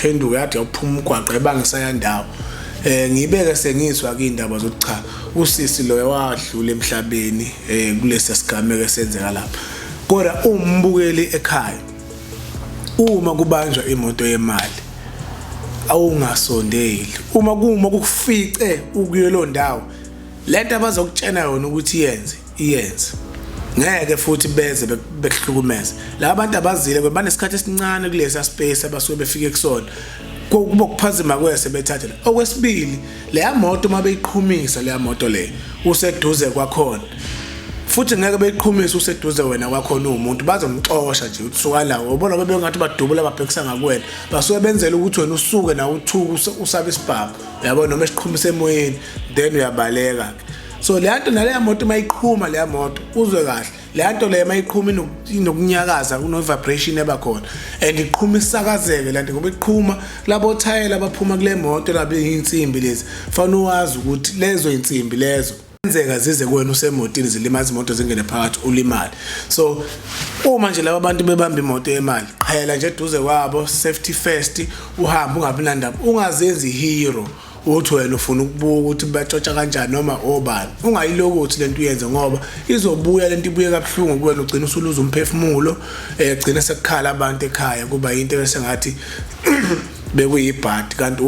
yaphenduka yathi yaphuma umgwaqo ebangisa yandawo. Ngibeke sengizwa ke indaba zokuthi cha usisi lo wadlula emhlabeni kulesi sigameko esenzeka lapha. Kodwa umbukeli ekhaya uma kubanjwa imoto yemali awungasondeli. Uma kufice ukuyelo ndawo lento abazokutshena yona ukuthi iyenze. Ngeke futhi beze bekuhlukumeza. La abantu abazile banesikhathi esincane kulesa space abasuke befike kusona. Kuba kuphazima kwese bethatha. Okwesibili, leya moto mabeyiqhumisa leya moto le useduze kwakhona. Futhi ngeke beyiqhumisa useduze wena kwakhona umuntu bazomxosha nje usuka la. Ubona bebe ngathi badubula babhekisa ngakwena. Basuke benzela ukuthi wena usuke na uthuka usabe isibhabu. Uyabona noma esiqhumisa emoyeni then uyabaleka. So le nto naleya moto mayiqhuma leya moto uzwe kahle. Le nto le mayiqhuma inokunyakaza kuno vibration ebakhona and iqhuma isakazeke le nto ngoba iqhuma labo thayela abaphuma kule moto labe insimbi lezi fanele uwazi ukuthi lezo insimbi lezo kwenzeka zize kuwena usemotini zilimaza imoto zingene phakathi ulimali. So uma nje laba bantu bebamba imoto yemali qhela nje eduze kwabo safety first uhamba ungabi nandaba ungazenzi hero uthi wena ufuna ukubuka ukuthi batshotha kanjani noma obani ungayiloko uthi lento uyenze ngoba izobuya lento ibuye kabuhlungu kuwena ugcina usuluza umphefumulo ugcina sekukhala abantu ekhaya kuba into bese ngathi bekuyibhadi kanti